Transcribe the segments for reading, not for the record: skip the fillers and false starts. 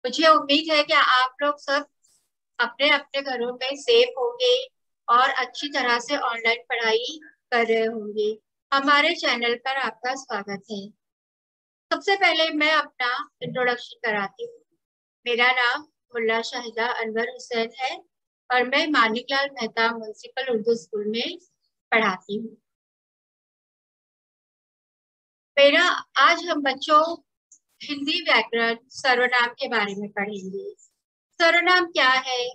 मुझे उम्मीद है कि आप लोग सब अपने अपने घरों में सेफ होंगे और अच्छी तरह से ऑनलाइन पढ़ाई कर रहे होंगे। हमारे चैनल पर आपका स्वागत है। सबसे पहले मैं अपना इंट्रोडक्शन कराती हूँ। मेरा नाम मुल्ला शाहिदा अनवर हुसैन है और मैं मानिकलाल मेहता म्युनिसिपल उर्दू स्कूल में पढ़ाती हूँ। मेरा आज हम बच्चों हिंदी व्याकरण सर्वनाम के बारे में पढ़ेंगे। सर्वनाम क्या है,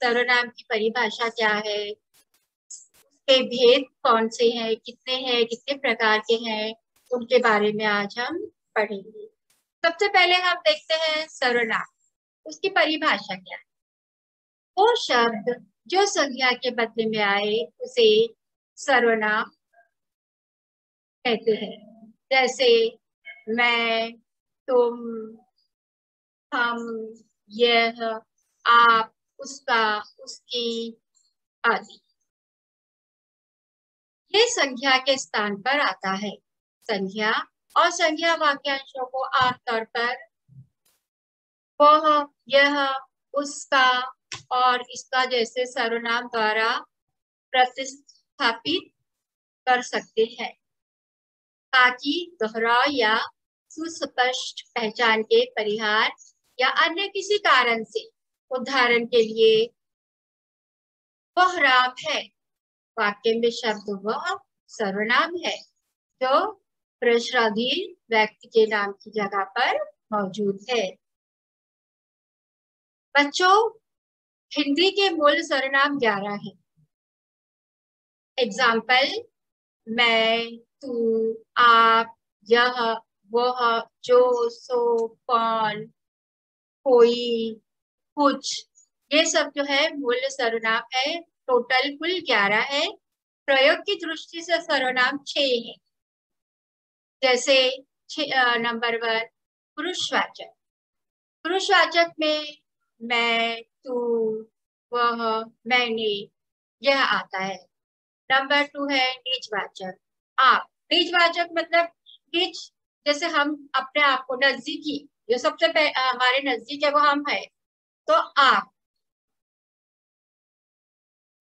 सर्वनाम की परिभाषा क्या है, के भेद कौन से हैं, कितने प्रकार के हैं, उनके बारे में आज हम पढ़ेंगे। सबसे पहले हम देखते हैं सर्वनाम, उसकी परिभाषा क्या है। वो शब्द जो संज्ञा के बदले में आए उसे सर्वनाम कहते हैं। जैसे मैं, तुम, हम, यह, आप, उसका, उसकी आदि। ये संज्ञा के स्थान पर आता है। संज्ञा और संज्ञा वाक्यांशों को आमतौर पर वह, यह, उसका और इसका जैसे सर्वनाम द्वारा प्रतिस्थापित कर सकते हैं ताकि दोहराव या सुस्पष्ट पहचान के परिहार या अन्य किसी कारण से। उदाहरण के लिए, वह राम है, वाक्य में शब्द वह सर्वनाम है जो प्रश्नाधीन व्यक्ति के नाम की जगह पर मौजूद है। बच्चों, हिंदी के मूल सर्वनाम 11 है। एग्जाम्पल, मैं, तू, आप, यह, वह, जो, सो, कौन, कोई, कुछ, ये सब जो है मूल सर्वनाम है। टोटल कुल 11 है। प्रयोग की दृष्टि से सर्वनाम 6 है। जैसे नंबर 1 पुरुषवाचक। पुरुषवाचक में मैं, तू, वह, मैंने, यह आता है। नंबर 2 है निजवाचक, आप। निजवाचक मतलब निज, जैसे हम अपने आप को नजदीकी, जो सबसे हमारे नजदीक है वो हम है, तो आप।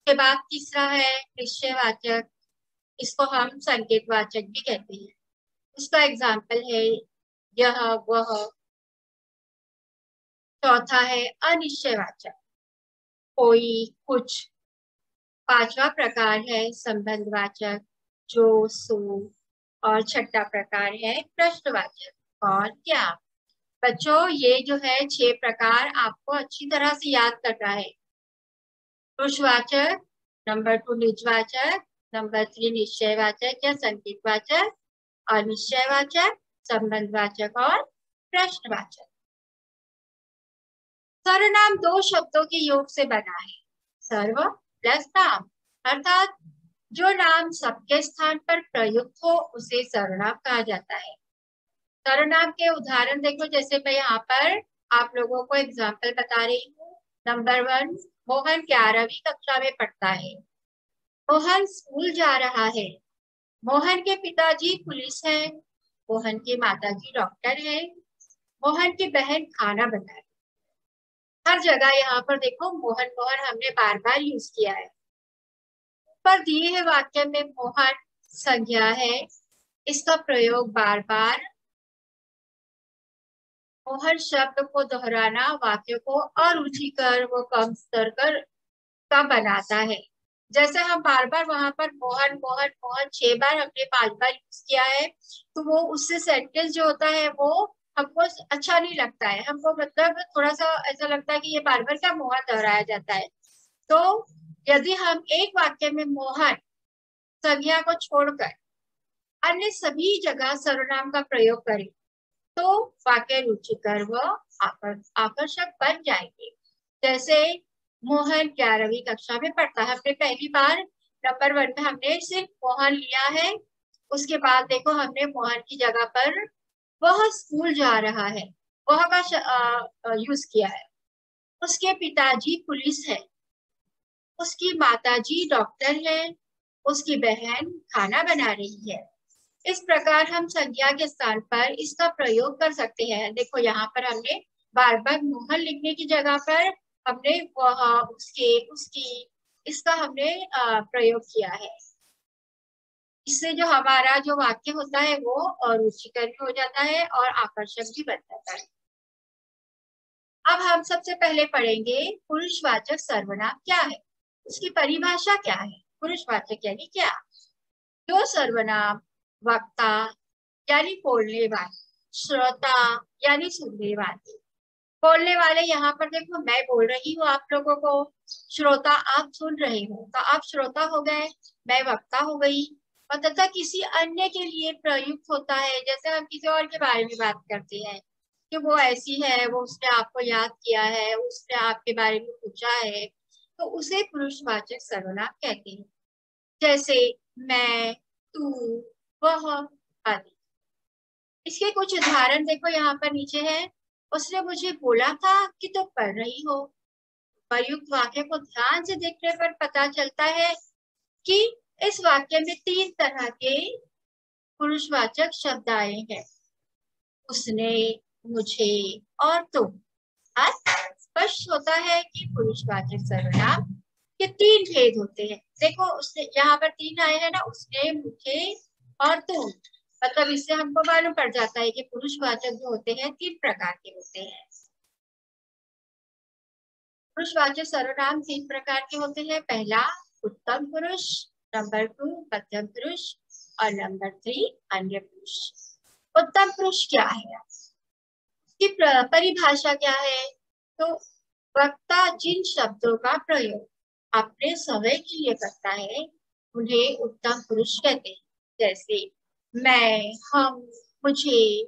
के बाद तीसरा है निश्चयवाचक, इसको हम संकेतवाचक भी कहते हैं। उसका एग्जाम्पल है यह, वह। चौथा है अनिश्चयवाचक, कोई, कुछ। पांचवा प्रकार है संबंधवाचक, जो, सो। और छठा प्रकार है प्रश्नवाचक, और क्या। बच्चों, ये जो है 6 प्रकार आपको अच्छी तरह से याद करना है। पुरुषवाचक, नंबर 2 निजवाचक, नंबर 3 निश्चयवाचक या संकेतवाचक, अनिश्चयवाचक, संबंधवाचक और प्रश्नवाचक। सर्वनाम 2 शब्दों के योग से बना है, सर्व प्लस नाम। अर्थात जो नाम सबके स्थान पर प्रयुक्त हो उसे सर्वनाम कहा जाता है। सर्वनाम के उदाहरण देखो, जैसे मैं यहाँ पर आप लोगों को एग्जाम्पल बता रही हूँ। नंबर 1, मोहन 11वीं कक्षा में पढ़ता है। मोहन स्कूल जा रहा है। मोहन के पिताजी पुलिस है। मोहन की माताजी डॉक्टर है। मोहन की बहन खाना बना रही। हर जगह यहाँ पर देखो मोहन मोहन हमने बार बार यूज किया है। पर दिए है वाक्य में मोहन संज्ञा है, इसका प्रयोग बार बार मोहन शब्द को दोहराना वाक्य को अरुचिकर व कम स्तर कर का बनाता है। जैसे हम बार बार वहां पर मोहन मोहन मोहन 6 बार हमने 5 बार यूज किया है, तो वो उससे सेंटेंस जो होता है वो हमको अच्छा नहीं लगता है। हमको मतलब थोड़ा सा ऐसा लगता है कि ये बार बार क्या मोहन दोहराया जाता है। तो यदि हम एक वाक्य में मोहन संज्ञा को छोड़कर अन्य सभी जगह सर्वनाम का प्रयोग करें तो वाक्य रुचिकर व आकर्षक बन जाएंगे। जैसे मोहन 11वीं कक्षा में पढ़ता है। हमने पहली बार नंबर 1 में हमने सिर्फ मोहन लिया है, उसके बाद देखो हमने मोहन की जगह पर वह स्कूल जा रहा है, वह का यूज किया है। उसके पिताजी पुलिस है। उसकी माताजी डॉक्टर है। उसकी बहन खाना बना रही है। इस प्रकार हम संज्ञा के स्थान पर इसका प्रयोग कर सकते हैं। देखो यहाँ पर हमने बार बार मोहन लिखने की जगह पर हमने वह उसके उसकी इसका हमने प्रयोग किया है। इससे जो हमारा जो वाक्य होता है वो रुचिकर भी हो जाता है और आकर्षक भी बन जाता है। अब हम सबसे पहले पढ़ेंगे पुरुषवाचक सर्वनाम क्या है, उसकी परिभाषा क्या है। पुरुषवाचक यानी क्या? जो सर्वनाम वक्ता यानी बोलने वाले, श्रोता यानी सुनने वाले। बोलने वाले यहाँ पर देखो, मैं बोल रही हूँ आप लोगों को, श्रोता आप सुन रहे हो, तो आप श्रोता हो गए, मैं वक्ता हो गई। और तथा किसी अन्य के लिए प्रयुक्त होता है, जैसे हम किसी और के बारे में बात करते हैं कि वो ऐसी है, वो उसने आपको याद किया है, उसने आपके बारे में पूछा है, तो उसे पुरुषवाचक सर्वनाम कहते हैं। जैसे मैं, तू, वह आदि। इसके कुछ उदाहरण देखो यहाँ पर नीचे है। उसने मुझे बोला था कि तुम पढ़ रही हो। प्रयुक्त वाक्य को ध्यान से देखने पर पता चलता है कि इस वाक्य में 3 तरह के पुरुषवाचक शब्द आए हैं, उसने, मुझे और तुम। स्पष्ट होता है कि पुरुषवाचक सर्वनाम के 3 भेद होते हैं। देखो उसने यहाँ पर 3 आए हैं ना, उसने, मुझे और तुम। मतलब इससे हमको मालूम पड़ जाता है कि पुरुषवाचक जो होते हैं 3 प्रकार के होते हैं। पुरुषवाचक सर्वनाम 3 प्रकार के होते हैं। पहला उत्तम पुरुष, नंबर 2 मध्यम पुरुष और नंबर 3 अन्य पुरुष। उत्तम पुरुष क्या है, उसकी परिभाषा क्या है? तो वक्ता जिन शब्दों का प्रयोग अपने समय के लिए करता है उन्हें उत्तम पुरुष कहते हैं। जैसे मैं, हम, मुझे,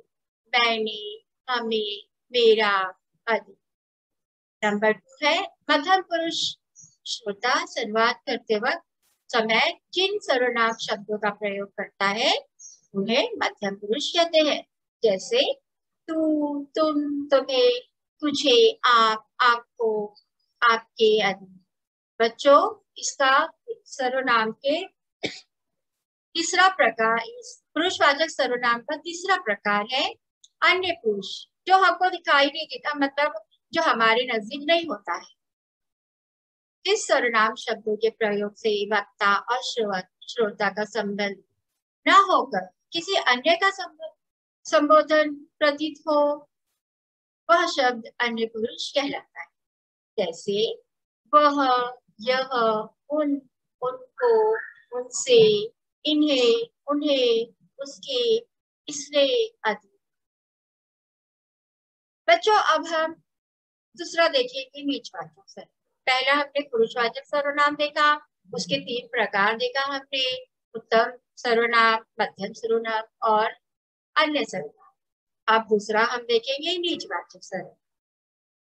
मैंने, हमें, मेरा आदि। नंबर 2 है मध्यम पुरुष। श्रोता संवाद करते वक्त समय जिन सर्वनाम शब्दों का प्रयोग करता है उन्हें मध्यम पुरुष कहते हैं। जैसे तू, तुम, तुम्हें, तुझे, आप, आपको, आपके आदि। बच्चों, इसका सर्वनाम के तीसरा प्रकार, इस पुरुषवाचक सर्वनाम का तीसरा प्रकार है अन्य पुरुष, जो हमको दिखाई नहीं देता, मतलब जो हमारे नजदीक नहीं होता है। इस सर्वनाम शब्दों के प्रयोग से वक्ता और श्रोता का संबंध न होकर किसी अन्य का संबोधन प्रतीत हो, वह शब्द अन्य पुरुष कहलाता है। जैसे वह, यह, उन, उनको, उनसे, इन्हें, उन्हें, उसके, इसने आदि। बच्चों, अब हम दूसरा देखेंगे नीचवाचक सर्वनाम। पहला हमने पुरुषवाचक सर्वनाम देखा, उसके 3 प्रकार देखा हमने, उत्तम सर्वनाम, मध्यम सर्वनाम और अन्य सर्वनाम। अब दूसरा हम देखेंगे नीचवाचक सर्वनाम।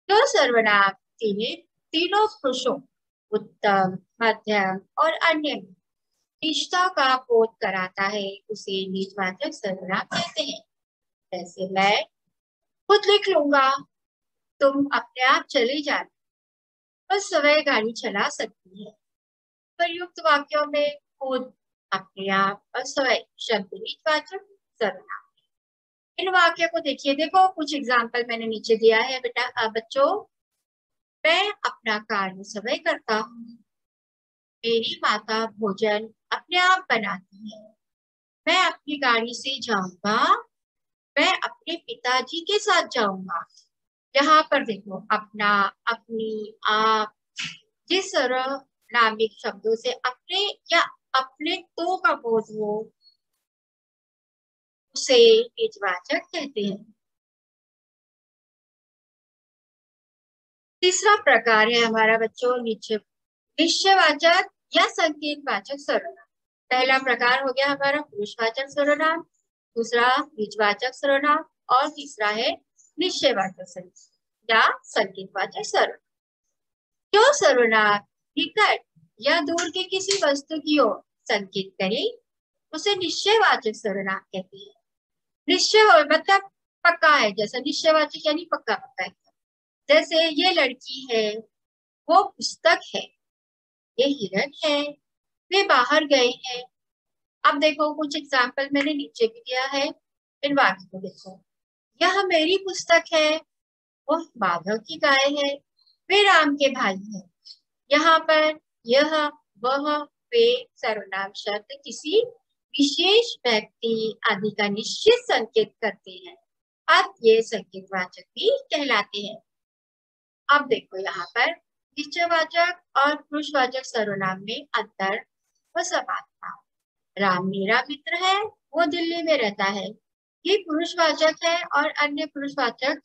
जो सर्वनाम तीनों पुरुषों, उत्तम, मध्यम और अन्य में निजता का बोध कराता है उसे नीचवाचक सर्वनाम कहते हैं। जैसे मैं खुद लिख लूंगा, तुम अपने आप चले जाना, बस स्वयं गाड़ी चला सकती है। प्रयुक्त वाक्यों में खुद, अपने आप और स्वयं शब्द नीचवाचक सर्वनाम। इन वाक्यों को देखिए, देखो कुछ एग्जाम्पल मैंने नीचे दिया है बेटा। बच्चों, मैं अपना कार्य स्वयं करता हूँ, मेरी माता भोजन अपने आप बनाती है, मैं अपनी गाड़ी से जाऊंगा, मैं अपने पिताजी के साथ जाऊंगा। यहाँ पर देखो अपना, अपनी, आप, जिस सर्वनामिक शब्दों से अपने या अपने तो का बोध हो उसे निजवाचक कहते हैं। तीसरा प्रकार है हमारा बच्चों निश्चयवाचक या संकेतवाचक सर्वनाम। पहला प्रकार हो गया हमारा पुरुषवाचक सर्वनाम, दूसरा निजवाचक सर्वनाम और तीसरा है निश्चयवाचक सर्वनाम या संकेतवाचक सर्वनाम। जो सर्वनाम निकट या दूर के किसी वस्तु की ओर संकेत करे उसे निश्चयवाचक सर्वनाम कहते हैं। निश्चय हो मतलब पक्का है, जैसा निश्चयवाचक यानी पक्का पक्का है। जैसे ये लड़की है, वो पुस्तक है, ये हिरण है, वे बाहर गए हैं। अब देखो कुछ एग्जाम्पल मैंने नीचे भी दिया है, इन वाक्यों को देखो। यह मेरी पुस्तक है, वो माधव की गाय है, वे राम के भाई है। यहाँ पर यह, वह, वे सर्वनाम शब्द किसी विशेष व्यक्ति आदि का निश्चित संकेत करते हैं। अब ये संकेतवाचक भी कहलाते हैं। अब देखो यहाँ पर निश्चयवाचक और पुरुषवाचक सर्वनाम में अंतर व समानता। राम मेरा मित्र है, वो दिल्ली में रहता है, ये पुरुषवाचक है और अन्य पुरुषवाचक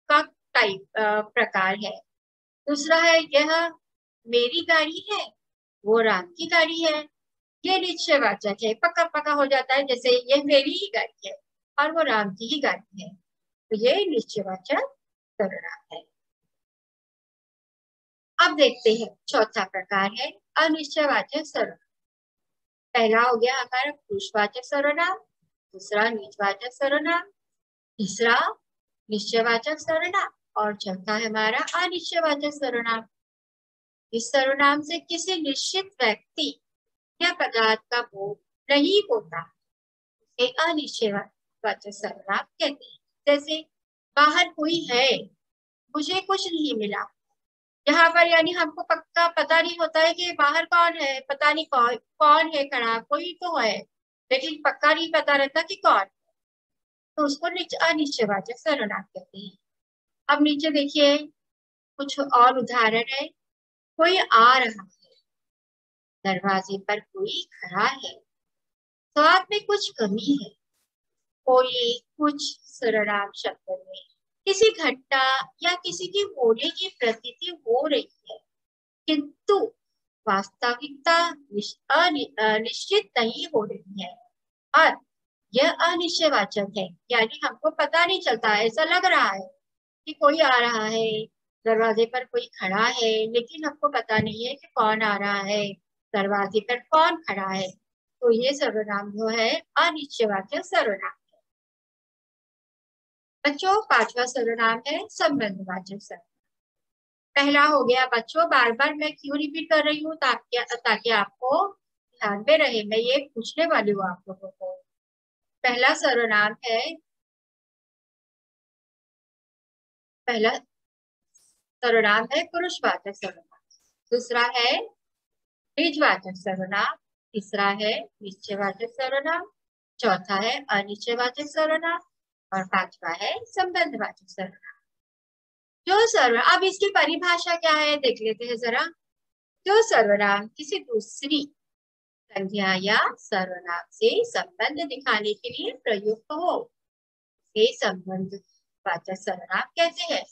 का टाइप प्रकार है। दूसरा है यह मेरी गाड़ी है, वो राम की गाड़ी है, ये निश्चयवाचक है, पक्का पक्का हो जाता है, जैसे यह मेरी ही गाड़ी है और वो राम की ही गाड़ी है, तो ये निश्चयवाचक सर्वनाम है। अब देखते हैं चौथा प्रकार है अनिश्चयवाचक सर्वनाम। पहला हो गया हमारा पुरुषवाचक सर्वनाम, दूसरा निजवाचक सर्वनाम, तीसरा निश्चयवाचक सर्वनाम और चौथा है हमारा अनिश्चयवाचक सर्वनाम। इस सर्वनाम से किसी निश्चित व्यक्ति या पदार्थ का बोध नहीं होता, उसे अनिश्चयवाचक सर्वनाम कहते हैं। जैसे बाहर कोई है, मुझे कुछ नहीं मिला, यहाँ पर यानी हमको पक्का पता नहीं होता है कि बाहर कौन है, पता नहीं कौन कौन है खड़ा, कोई तो है लेकिन पक्का नहीं पता रहता कि कौन, तो उसको अनिश्चयवाचक सर्वनाम कहते हैं। अब नीचे देखिए कुछ और उदाहरण है। कोई आ रहा है, दरवाजे पर कोई खड़ा है, स्वाद में कुछ कमी है। कोई, कुछ सर्वनाम शब्द में किसी घटना या किसी की होने की प्रतीति हो रही है, किंतु वास्तविकता निश्चित नहीं हो रही है और यह अनिश्चयवाचक है, यानी हमको पता नहीं चलता, ऐसा लग रहा है कि कोई आ रहा है, दरवाजे पर कोई खड़ा है, लेकिन हमको पता नहीं है कि कौन आ रहा है, दरवाजे पर कौन खड़ा है, तो ये सर्वनाम जो है अनिश्चयवाचक सर्वनाम। बच्चों पांचवा सर्वनाम है संबंधवाचक सर्वनाम। पहला हो गया बच्चों, बार बार मैं क्यों रिपीट कर रही हूँ, ताकि आपको ध्यान में रहे, मैं ये पूछने वाली हूँ आप लोगों को। पहला सर्वनाम है, पहला सर्वनाम है पुरुषवाचक सर्वनाम, दूसरा है निजवाचक सर्वनाम, तीसरा है निश्चयवाचक सर्वनाम, चौथा है अनिश्चयवाचक सर्वनाम और पांचवा है संबंधवाचक सर्वनाम। जो सर्वनाम, अब इसकी परिभाषा क्या है देख लेते हैं जरा। जो सर्वनाम किसी दूसरी संज्ञा या सर्वनाम से संबंध दिखाने के लिए प्रयुक्त हो, उसे संबंधवाचक सर्वनाम कहते हैं।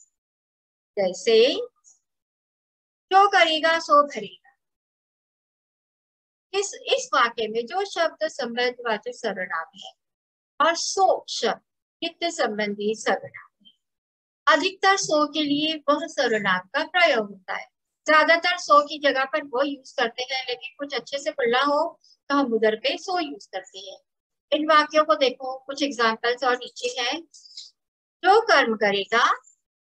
जैसे जो करेगा सो भरेगा, इस वाक्य में जो शब्द संबंधवाचक सर्वनाम है और सो शब्द नित्य संबंधी सर्वनाम है, अधिकतर सो के लिए वह सर्वनाम का प्रयोग होता है। ज्यादातर सो की जगह पर वो यूज करते हैं, लेकिन कुछ अच्छे से बोलना हो तो हम उधर पे सो यूज करते हैं। इन वाक्यों को देखो, कुछ एग्जाम्पल्स और नीचे है। जो कर्म करेगा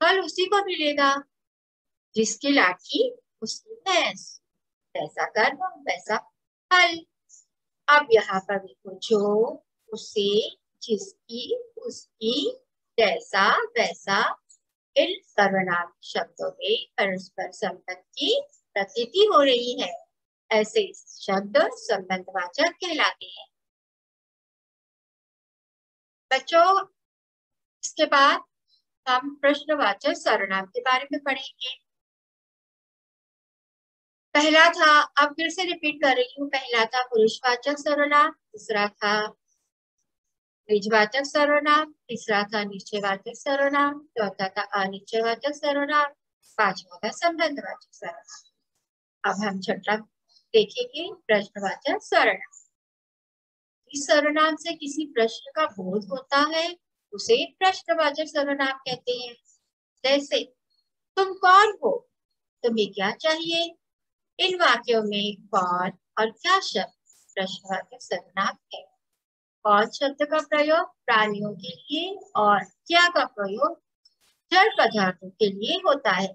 फल उसी को मिलेगा, जिसकी लाठी उसकी भैंस, वैसा कर्म वैसा फल। अब यहाँ पर देखो, जो, उसे, जिसकी, उसकी, जैसा, वैसा, इन सर्वनाम शब्दों में परस्पर संबंध की प्रतीति हो रही है, ऐसे शब्द संबंधवाचक कहलाते हैं। बच्चों इसके बाद हम प्रश्नवाचक सर्वनाम के बारे में पढ़ेंगे। पहला था, अब फिर से रिपीट कर रही हूँ, पहला था पुरुषवाचक सर्वनाम, दूसरा था निजवाचक सर्वनाम, तीसरा था निश्चयवाचक सर्वनाम, चौथा था अनिश्चयवाचक सर्वनाम, पांचवा था संबंधवाचक सर्वनाम। अब हम छठा देखेंगे प्रश्नवाचक सर्वनाम। इस सर्वनाम से किसी प्रश्न का बोध होता है, उसे प्रश्नवाचक सर्वनाम कहते हैं। जैसे तुम कौन हो, तुम्हें क्या चाहिए, इन वाक्यों में कौन और क्या शब्द प्रश्नवाचक सर्वनाम है। कौन शब्द का प्रयोग प्राणियों के लिए और क्या का प्रयोग जड़ पदार्थों के लिए होता है।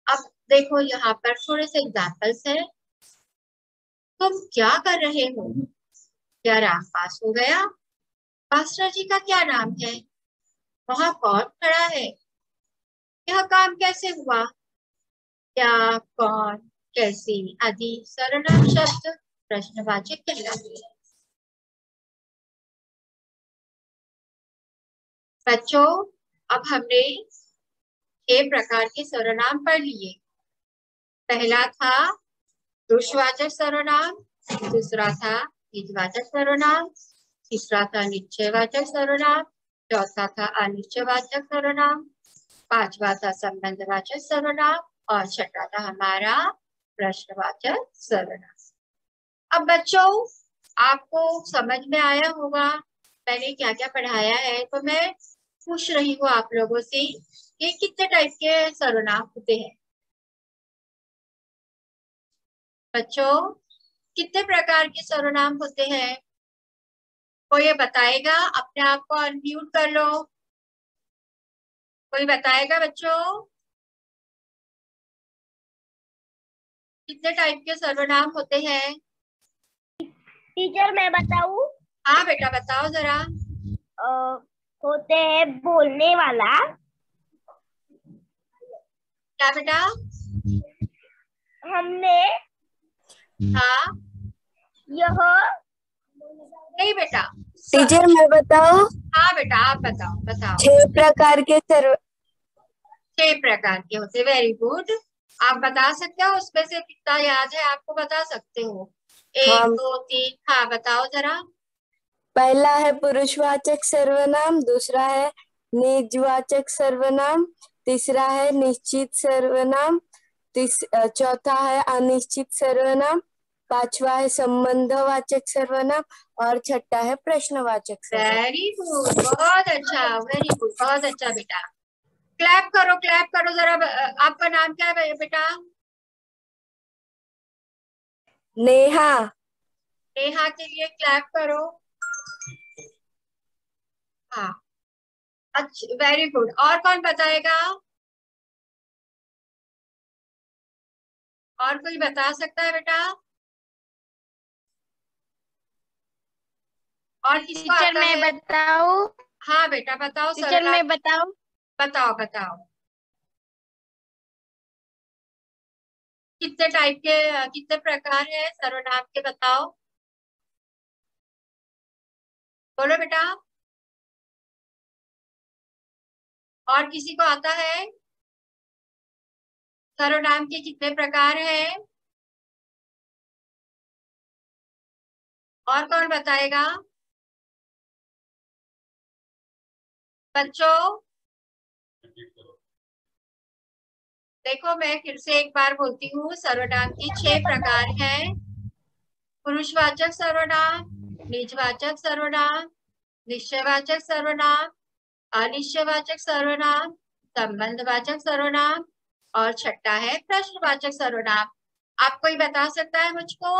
अब देखो यहाँ पर थोड़े से एग्जाम्पल्स है। तुम क्या कर रहे हो, क्या राम पास हो गया, पास्टर जी का क्या नाम है, वहां कौन खड़ा है, यह काम कैसे हुआ, क्या, कौन, कैसे आदि सर्वनाम शब्द प्रश्नवाचक कहलाते हैं। बच्चों, अब हमने 6 प्रकार के सर्वनाम पढ़ लिए। पहला था पुरुषवाचक सर्वनाम, दूसरा था निजवाचक सर्वनाम, तीसरा था निश्चयवाचक सर्वनाम, चौथा था अनिश्चयवाचक सर्वनाम, पांचवा था संबंधवाचक सर्वनाम और छठा था हमारा प्रश्नवाचक सर्वनाम। अब बच्चों, आपको समझ में आया होगा मैंने क्या क्या पढ़ाया है, तो मैं पूछ रही हूँ आप लोगों से कि कितने टाइप के सर्वनाम होते हैं। बच्चों, कितने प्रकार के सर्वनाम होते हैं, कोई बताएगा? अपने आप को अनम्यूट कर लो, कोई बताएगा बच्चों कितने टाइप के सर्वनाम होते हैं? टीचर मैं बताऊं? हाँ बेटा बताओ जरा। होते हैं बोलने वाला। क्या बेटा? हमने। हाँ। यह। नहीं बेटा। टीचर मैं बताऊं? हाँ बेटा आप बताओ बताओ। 6 प्रकार के 6 प्रकार के होते। Very good. आप बता सकते हो उसमें से कितना याद है आपको, बता सकते हो? 1 हाँ, 2 3। हाँ बताओ जरा। पहला है पुरुषवाचक सर्वनाम, दूसरा है निजवाचक सर्वनाम, तीसरा है निश्चित सर्वनाम, चौथा है अनिश्चित सर्वनाम, पांचवा है संबंधवाचक सर्वनाम और छठा है प्रश्नवाचक सर्वनाम। वेरी गुड, बहुत अच्छा, वेरी गुड, बहुत अच्छा बेटा। क्लैप करो जरा। आपका नाम क्या है बेटा? नेहा। नेहा के लिए क्लैप करो। हाँ, अच्छा, वेरी गुड। और कौन बताएगा? और कोई बता सकता है बेटा? और किसको टीचर आता मैं है? बताऊं? हाँ बेटा बताओ टीचर सरला। मैं बताऊं? बताओ बताओ कितने टाइप के, कितने प्रकार है सर्वनाम के, बताओ। बोलो बेटा। और किसी को आता है? सर्वनाम के कितने प्रकार हैं? और कौन बताएगा? बच्चों देखो, मैं फिर से एक बार बोलती हूँ, सर्वनाम के 6 प्रकार हैं। पुरुषवाचक सर्वनाम, निजवाचक सर्वनाम, निश्चयवाचक सर्वनाम, अनिश्चयवाचक सर्वनाम, संबंधवाचक सर्वनाम और छठा है प्रश्नवाचक सर्वनाम। आप कोई बता सकता है मुझको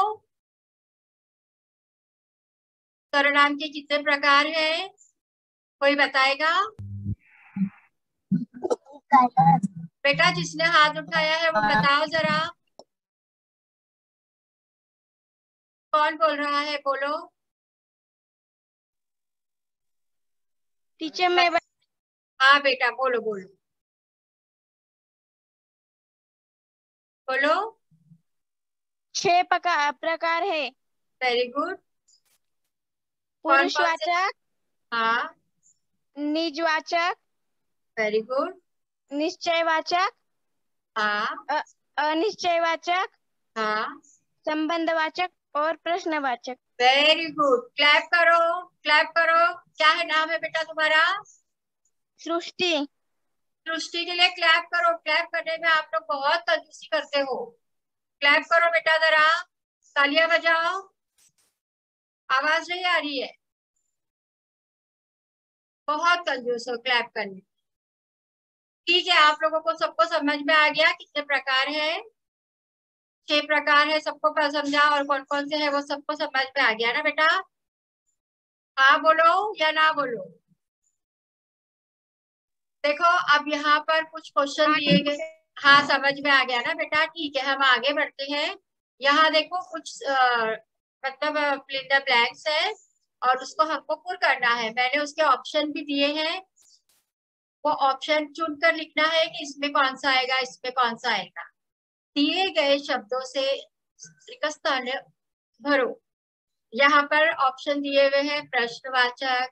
सर्वनाम के कितने प्रकार हैं? कोई बताएगा? बेटा जिसने हाथ उठाया है वो बताओ जरा, कौन बोल रहा है, बोलो। टीचर मैं हाँ बेटा बोलो बोलो बोलो। 6 प्रकार है। Very good. कौन कौन से? पुरुषवाचक, हाँ। निजवाचक, वेरी गुड। निश्चयवाचक, हाँ। अनिश्चयवाचक, हाँ। संबंधवाचक और प्रश्नवाचक। वेरी गुड, क्लैप करो, क्लैप करो। क्या है नाम है बेटा तुम्हारा? सृष्टि। सृष्टि के लिए क्लैप करो। क्लैप करने में आप लोग बहुत कंजूसी करते हो। क्लैप करो बेटा जरा, तालियां बजाओ। आवाज नहीं आ रही है, बहुत कंजूस हो क्लैप करने। ठीक है, आप लोगों को सबको समझ में आ गया कितने प्रकार है? 6 प्रकार है, सबको समझा, और कौन कौन से है वो सबको समझ में आ गया ना बेटा? हाँ बोलो या ना बोलो। देखो अब यहाँ पर कुछ क्वेश्चन हाँ दिए गए। हाँ समझ में आ गया ना बेटा? ठीक है, हम आगे बढ़ते हैं। यहाँ देखो कुछ मतलब फिल इन द ब्लैंक्स है और उसको हमको पुर करना है। मैंने उसके ऑप्शन भी दिए हैं, वो ऑप्शन चुनकर लिखना है कि इसमें कौन सा आएगा, इसमें कौन सा आएगा। दिए गए शब्दों से रिक्त स्थान भरो। यहाँ पर ऑप्शन दिए हुए हैं प्रश्नवाचक,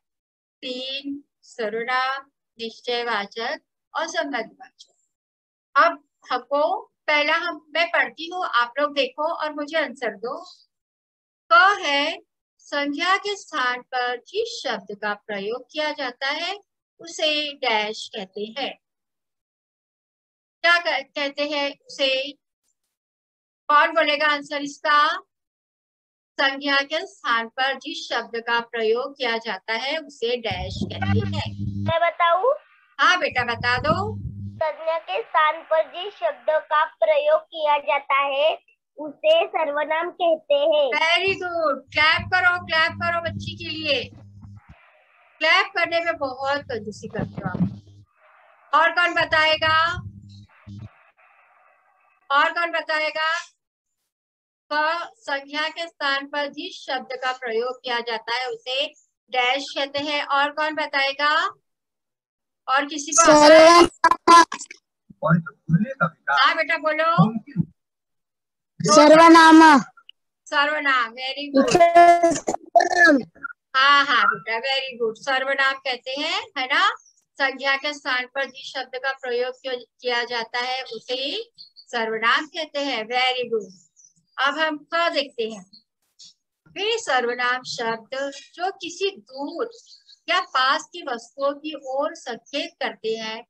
3 सर्वनाम, निश्चयवाचक और संबंधवाचक। अब हमको पहला मैं पढ़ती हूँ, आप लोग देखो और मुझे आंसर दो। क है संज्ञा के स्थान पर जिस शब्द का प्रयोग किया जाता है उसे डैश कहते हैं। क्या कहते हैं उसे? कौन बोलेगा आंसर इसका? संज्ञा के स्थान पर जिस शब्द का प्रयोग किया जाता है उसे डैश कहते हैं। मैं बताऊं? हाँ बेटा बता दो। संज्ञा के स्थान पर जिस शब्द का प्रयोग किया जाता है उसे सर्वनाम कहते हैं। वेरी गुड, क्लैप करो बच्ची के लिए। क्लैप करने में बहुत कंजूसी करते हो आप। और कौन बताएगा? संज्ञा के स्थान पर जिस शब्द का प्रयोग किया जाता है उसे डैश कहते हैं। और कौन बताएगा? और किसी को हाँ बेटा बोलो। सर्वनाम। सर्वनाम, वेरी गुड। हाँ बेटा वेरी गुड, सर्वनाम कहते हैं, है ना। संज्ञा के स्थान पर जिस शब्द का प्रयोग किया जाता है उसे सर्वनाम कहते हैं। Very good. अब हम क देखते हैं। वे सर्वनाम शब्द जो किसी दूर या पास की वस्तुओं की ओर संकेत करते हैं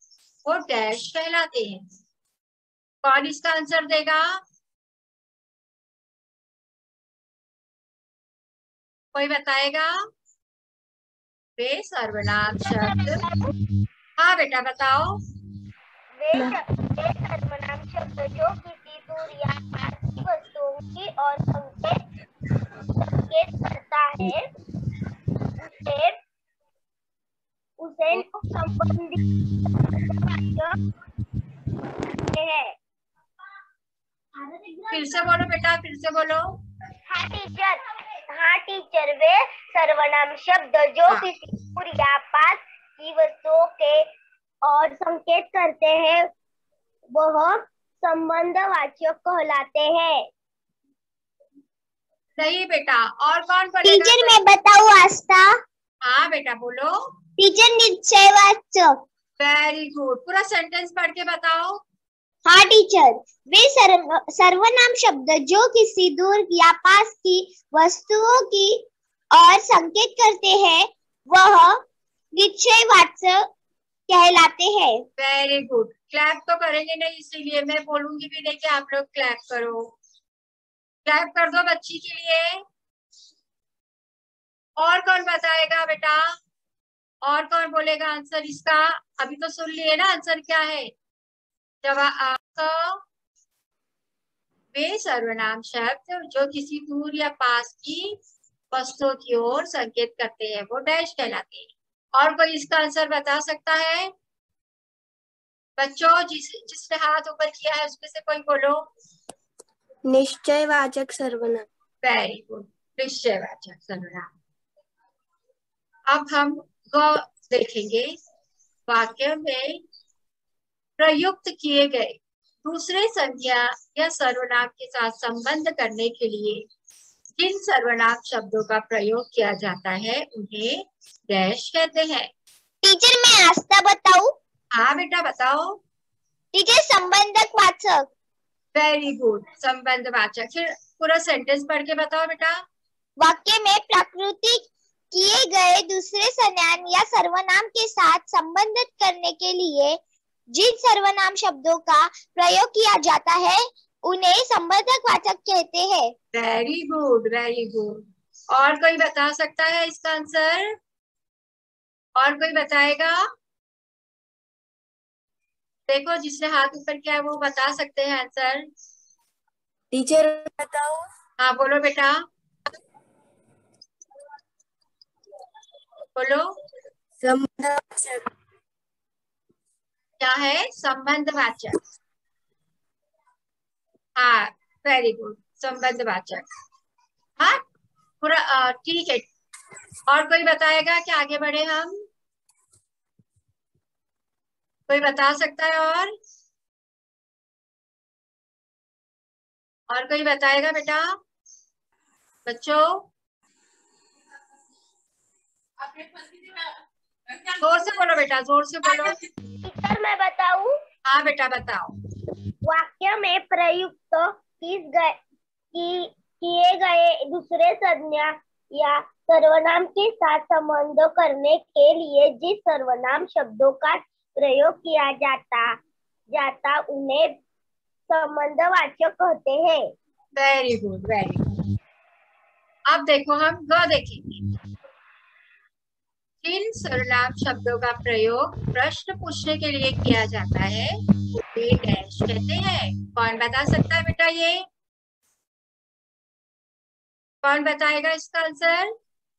वो डैश कहलाते हैं। कौन इसका आंसर देगा? कोई बताएगा? वे सर्वनाम शब्द। हाँ बेटा बताओ। वे सर्वनाम शब्द जो किसी दूर या पास की वस्तुओं की ओर संकेत करता है उसे संबंधित है। फिर से बोलो बेटा, फिर से बोलो। हाँ टीचर, वे सर्वनाम शब्द जो किसी दूर या पास की वस्तुओं के और संकेत करते हैं वह संबंधवाचक कहलाते हैं। नहीं बेटा, और कौन बोलेगा? टीचर मैं बताऊं आस्था? हाँ बेटा बोलो। टीचर निश्चयवाचक। वेरी गुड, पूरा सेंटेंस पढ़ के बताओ। हाँ टीचर, वे सर्वनाम शब्द जो किसी दूर या पास की वस्तुओं की और संकेत करते हैं वह निश्चयवाचक कहलाते हैं। Very good. क्लैप तो करेंगे नहीं इसीलिए मैं बोलूंगी भी नहीं कि आप लोग क्लैप करो। क्लैप कर दो बच्ची के लिए। और कौन बताएगा बेटा? और कौन बोलेगा आंसर इसका? अभी तो सुन लिए ना आंसर क्या है। जवाब वे सर्वनाम शब्द जो किसी दूर या पास की वस्तुओं की ओर संकेत करते हैं वो डैश कहलाते हैं। और कोई इसका आंसर बता सकता है? बच्चों जिसने हाथ ऊपर किया है उसमें से कोई बोलो। निश्चयवाचक सर्वनाम। वेरी गुड, निश्चयवाचक सर्वनाम। अब हम देखेंगे वाक्य में प्रयुक्त किए गए दूसरे संज्ञा या सर्वनाम के साथ संबंध करने के लिए जिन सर्वनाम शब्दों का प्रयोग किया जाता है उन्हें डैश कहते हैं। टीचर मैं आस्था बताऊं? हाँ बेटा बताओ। टीचर संबंधक वाचक। वेरी गुड, संबंधवाचक। फिर पूरा सेंटेंस पढ़ के बताओ बेटा। वाक्य में प्राकृतिक किए गए दूसरे संज्ञान या सर्वनाम के साथ संबंधित करने के लिए जिन सर्वनाम शब्दों का प्रयोग किया जाता है उन्हें संबंधक वाचक कहते हैं। Very good, very good. और कोई बता सकता है इसका आंसर? और कोई बताएगा? देखो जिसने हाथ ऊपर किया है वो बता सकते हैं आंसर। टीचर बताओ। हाँ बोलो बेटा, बोलो। संबंधवाचक। क्या है? संबंधवाचक। हाँ वेरी गुड, संबंधवाचक। हाँ पूरा ठीक है। और कोई बताएगा कि आगे बढ़े हम? कोई बता सकता है? और कोई बताएगा बेटा? बच्चों जोर से बोलो बेटा, जोर से बोलो। टीचर मैं बताऊं? हाँ बेटा बताओ। वाक्य में प्रयुक्त किए गए दूसरे संज्ञा या सर्वनाम के साथ संबंध करने के लिए जिस सर्वनाम शब्दों का प्रयोग किया जाता उन्हें संबंधवाचक कहते हैं। Very good, very good. अब देखो हम ग देखेंगे। जिन सर्वनाम शब्दों का प्रयोग प्रश्न पूछने के लिए किया जाता है वे डैश कहते हैं। कौन बता सकता है बेटा? ये कौन बताएगा इसका आंसर?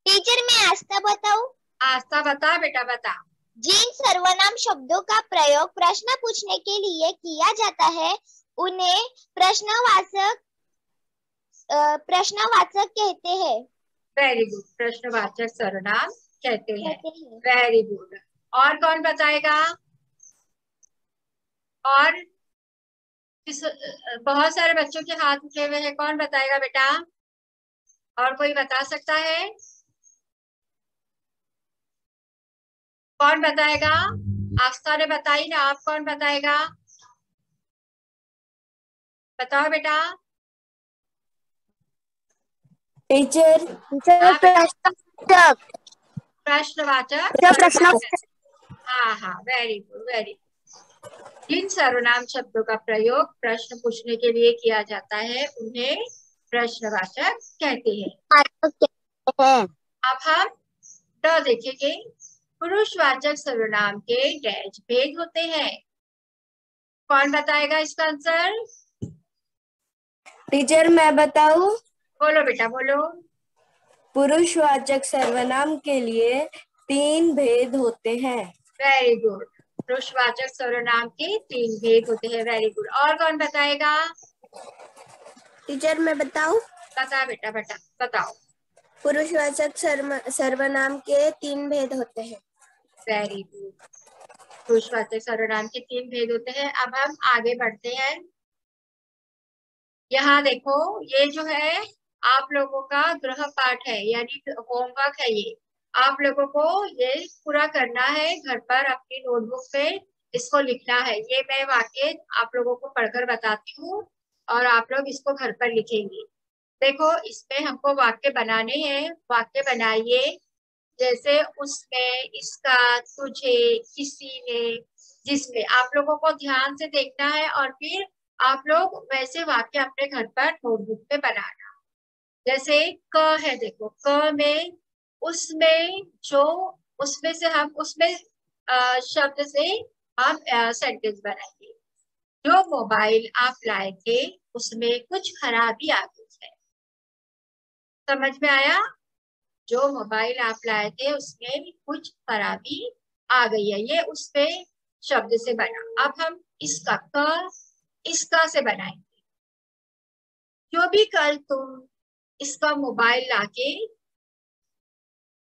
टीचर मैं आस्था बताऊं? आस्था बता बेटा, बता। जिन सर्वनाम शब्दों का प्रयोग प्रश्न पूछने के लिए किया जाता है उन्हें प्रश्नवाचक कहते हैं। वेरी गुड, प्रश्नवाचक सर्वनाम कहते हैं। Very good. और कौन बताएगा? और बहुत सारे बच्चों के हाथ उठे हुए हैं, कौन बताएगा बेटा? और कोई बता सकता है? कौन बताएगा? आस्था ने बताई ना, आप कौन बताएगा? बताओ बेटा। टीचर हाँ बेटा, प्रश्नवाचक। प्रश्नवाचक प्रश्न सर्वनाम। हाँ हाँ, वेरी गुड, वेरी गुड। जिन सर्वनाम शब्दों का प्रयोग प्रश्न पूछने के लिए किया जाता है उन्हें प्रश्नवाचक कहते हैं। अब हम ड देखेंगे। पुरुषवाचक सर्वनाम के डैश भेद होते हैं। कौन बताएगा इसका आंसर? टीचर मैं बताऊं? बोलो बेटा, बोलो। पुरुषवाचक सर्वनाम के लिए 3 भेद होते हैं। Very good. पुरुषवाचक सर्वनाम के 3 भेद होते हैं। Very good. और कौन बताएगा? टीचर मैं बताऊं? बता बेटा, बता, बताओ। पुरुषवाचक सर्वनाम के 3 भेद होते हैं। Very good. पुरुषवाचक सर्वनाम के 3 भेद होते हैं। अब हम आगे बढ़ते हैं। यहाँ देखो, ये जो है आप लोगों का गृह पाठ है, यानी होमवर्क है। ये आप लोगों को ये पूरा करना है घर पर अपनी नोटबुक पे, इसको लिखना है। ये मैं वाक्य आप लोगों को पढ़कर बताती हूँ और आप लोग इसको घर पर लिखेंगे। देखो, इसमें हमको वाक्य बनाने हैं। वाक्य बनाइए। जैसे उसमें, इसका, तुझे, किसी ने, जिसमें। आप लोगों को ध्यान से देखना है और फिर आप लोग वैसे वाक्य अपने घर पर नोटबुक पे बनाना। जैसे क है, देखो क में, उसमें, जो, उसमें से हम उसमें शब्द से हम सेंटेंस बनाएंगे। जो मोबाइल आप लाए थे उसमें कुछ खराबी आ गई है। समझ में आया? जो मोबाइल आप लाए थे उसमें कुछ खराबी आ गई है। ये उसपे शब्द से बना। अब हम इसका क इसका से बनाएंगे। जो भी कल तुम इसका मोबाइल लाके,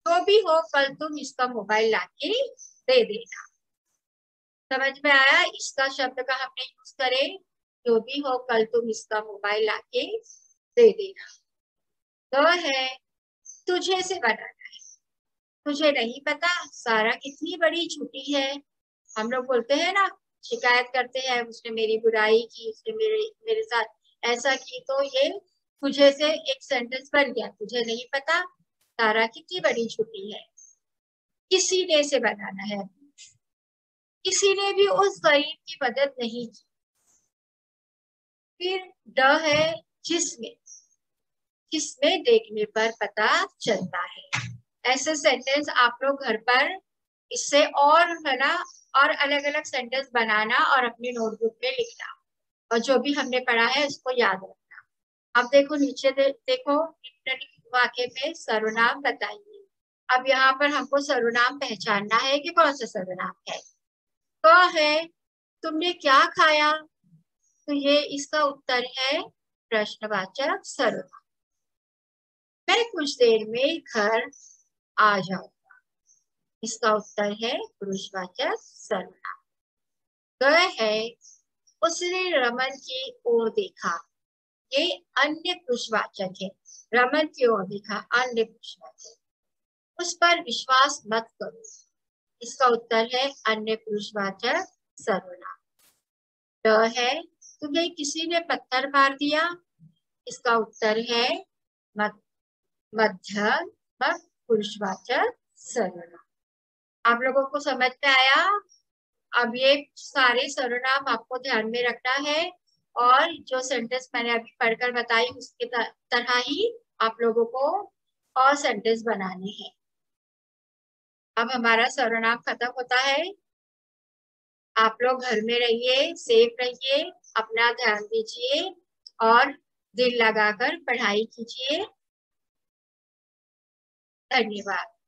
जो भी हो कल तुम इसका मोबाइल लाके दे देना। समझ में आया? इसका शब्द का हमने यूज करें, जो भी हो कल तुम इसका मोबाइल लाके दे देना। तो है तुझे से बनाना है। तुझे नहीं पता सारा कितनी बड़ी झूठी है। हम लोग बोलते हैं ना, शिकायत करते हैं, उसने मेरी बुराई की, उसने मेरे साथ ऐसा की। तो ये तुझे से एक सेंटेंस बन गया। तुझे नहीं पता सारा कितनी बड़ी झूठी है। किसी ने से बनाना है। किसी ने भी उस गरीब की मदद नहीं की। फिर ड है जिसमें, जिसमें देखने पर पता चलता है। ऐसे सेंटेंस आप लोग घर पर इससे और है ना, और अलग अलग सेंटेंस बनाना और अपनी नोटबुक में लिखना, और जो भी हमने पढ़ा है उसको याद रखना। अब देखो नीचे देखो, वाक्य में सर्वनाम बताइए। अब यहाँ पर हमको सर्वनाम पहचानना है कि कौन सा सर्वनाम है। तो है तुमने क्या खाया, तो ये इसका उत्तर है प्रश्नवाचक सर्वनाम। मैं कुछ देर में घर आ जाऊंगा, इसका उत्तर है पुरुषवाचक सर्वनाम। गए है, उसने रमन की ओर देखा। ये अन्य पुरुषवाचक है। रमन की ओर देखा, अन्य पुरुषवाचक। उस पर विश्वास मत करो। इसका उत्तर है अन्य पुरुषवाचक सर्वनाम। ड है, तुम्हें किसी ने पत्थर मार दिया। इसका उत्तर है मध्यम पुरुषवाचक सर्वनाम। आप लोगों को समझ में आया? अब ये सारे सर्वनाम आपको ध्यान में रखना है और जो सेंटेंस मैंने अभी पढ़कर बताई उसके तरह ही आप लोगों को और सेंटेंस बनाने हैं। अब हमारा सर्वनाम खत्म होता है। आप लोग घर में रहिए, सेफ रहिए, अपना ध्यान दीजिए और दिल लगाकर पढ़ाई कीजिए। धन्यवाद।